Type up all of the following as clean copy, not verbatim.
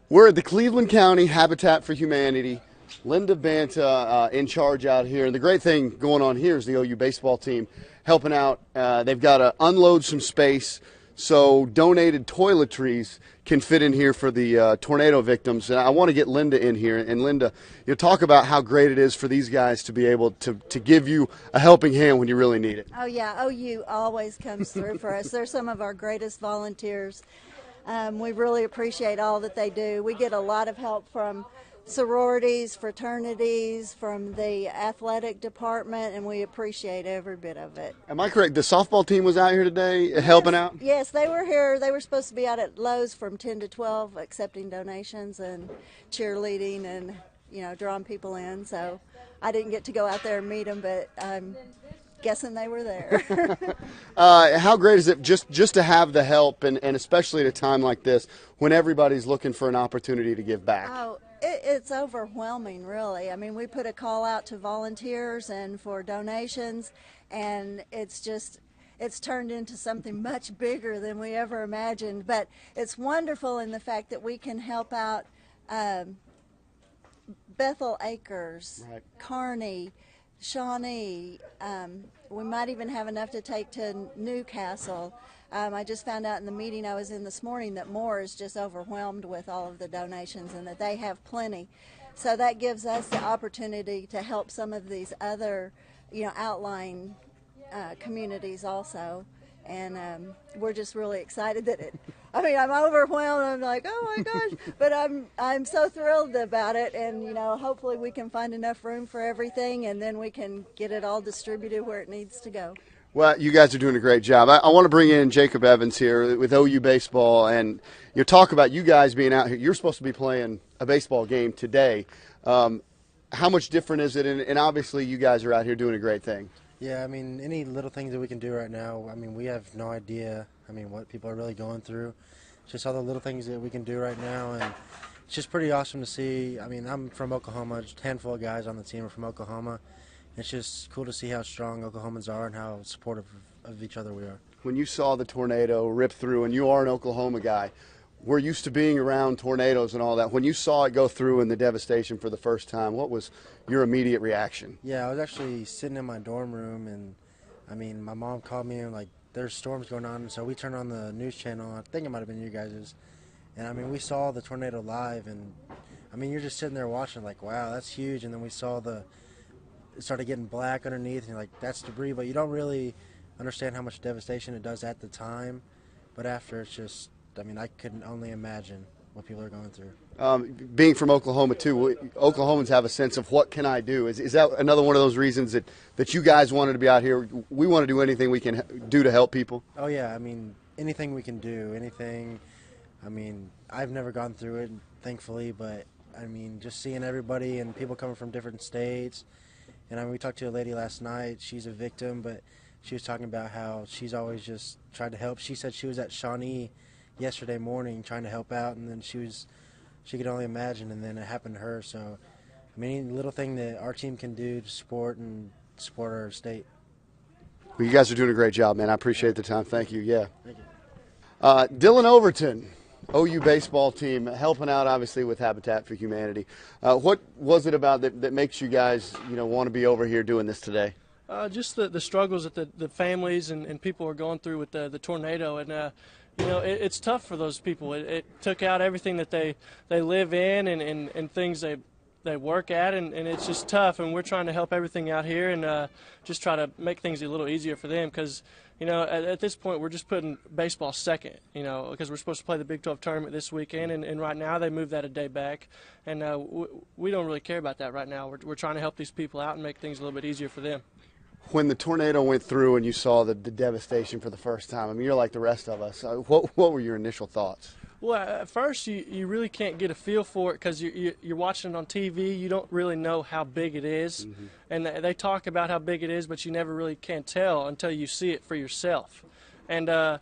We're at the Cleveland County Habitat for Humanity. Linda Banta in charge out here. And the great thing going on here is the OU baseball team helping out. They've got to unload some space so donated toiletries can fit in here for the tornado victims. And I want to get Linda in here. And Linda, you talk about how great it is for these guys to be able to give you a helping hand when you really need it. Oh yeah, OU always comes through for us. They're some of our greatest volunteers. We really appreciate all that they do. We get a lot of help from sororities, fraternities, from the athletic department, and we appreciate every bit of it. Am I correct? The softball team was out here today helping out? Yes, they were here. They were supposed to be out at Lowe's from 10 to 12 accepting donations and cheerleading and, drawing people in. So I didn't get to go out there and meet them, but I'm guessing they were there. How great is it just to have the help, and especially at a time like this when everybody's looking for an opportunity to give back? Oh, it's overwhelming, really. I mean, we put a call out to volunteers and for donations, and it's turned into something much bigger than we ever imagined. But it's wonderful in the fact that we can help out Bethel Acres, Right. Kearney, Shawnee. We might even have enough to take to Newcastle. I just found out in the meeting I was in this morning that Moore is just overwhelmed with all of the donations and that they have plenty. So that gives us the opportunity to help some of these other, outlying communities also. And we're just really excited that I'm overwhelmed. I'm like, oh my gosh, but I'm so thrilled about it. And, hopefully we can find enough room for everything and then we can get it all distributed where it needs to go. Well, you guys are doing a great job. I want to bring in Jacob Evans here with OU Baseball, and talk about you guys being out here. You're supposed to be playing a baseball game today. How much different is it? And obviously you guys are out here doing a great thing. Yeah, any little things that we can do right now, we have no idea, what people are really going through. Just all the little things that we can do right now, and it's just pretty awesome to see. I'm from Oklahoma, just a handful of guys on the team are from Oklahoma. It's just cool to see how strong Oklahomans are and how supportive of each other we are. When you saw the tornado rip through, and you are an Oklahoma guy, we're used to being around tornadoes and all that. When you saw it go through and the devastation for the first time, what was your immediate reaction? Yeah, I was actually sitting in my dorm room, and my mom called me and there's storms going on, so we turned on the news channel. I think it might have been you guys's, and we saw the tornado live, and you're just sitting there watching like, wow, that's huge. And then we saw it started getting black underneath, and you're like, that's debris, but you don't really understand how much devastation it does at the time. But after, it's just, I couldn't only imagine what people are going through. Being from Oklahoma too, Oklahomans have a sense of what can I do. Is that another one of those reasons that you guys wanted to be out here? We want to do anything we can do to help people. Oh yeah, anything we can do, anything. I've never gone through it, thankfully, but just seeing everybody and people coming from different states. And we talked to a lady last night. She's a victim, but she was talking about how she's always just tried to help. She said she was at Shawnee yesterday morning trying to help out, and then she could only imagine, and then it happened to her. So, any little thing that our team can do to support our state. Well, you guys are doing a great job, man. I appreciate the time. Thank you. Yeah. Thank you. Dylan Overton, OU baseball team, helping out obviously with Habitat for Humanity. What was it about that makes you guys, want to be over here doing this today? Just the struggles that the families and people are going through with the tornado, and it's tough for those people. It took out everything that they live in and things they work at, and it's just tough. And we're trying to help everything out here and just try to make things a little easier for them, because at this point we're just putting baseball second, because we're supposed to play the Big 12 tournament this weekend, and right now they moved that a day back, and we don't really care about that right now. We're trying to help these people out and make things a little bit easier for them. When the tornado went through and you saw the devastation for the first time, you're like the rest of us. What were your initial thoughts? Well, at first you really can't get a feel for it because you're watching it on TV. You don't really know how big it is. Mm-hmm. And they talk about how big it is, but you never really can tell until you see it for yourself. And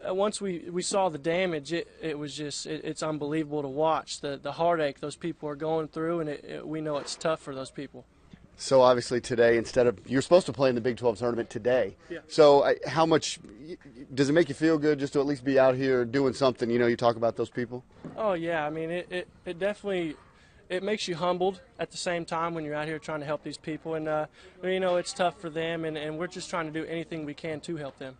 once we saw the damage, it was just it's unbelievable to watch the heartache those people are going through, and we know it's tough for those people. So obviously today, instead of you're supposed to play in the Big 12 tournament today. Yeah. So how much does it make you feel good just to at least be out here doing something? You talk about those people. Oh yeah, I mean it definitely it makes you humbled at the same time when you're out here trying to help these people, and it's tough for them, and we're just trying to do anything we can to help them.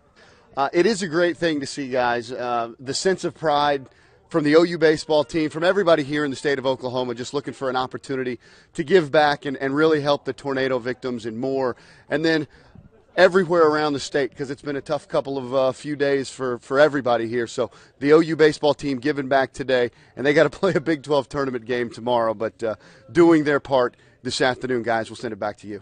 It is a great thing to see, guys. The sense of pride from the OU baseball team, from everybody here in the state of Oklahoma, just looking for an opportunity to give back and really help the tornado victims and more. And then everywhere around the state, because it's been a tough couple of few days for everybody here. So the OU baseball team giving back today, and they got to play a Big 12 tournament game tomorrow, but doing their part this afternoon, guys. We'll send it back to you.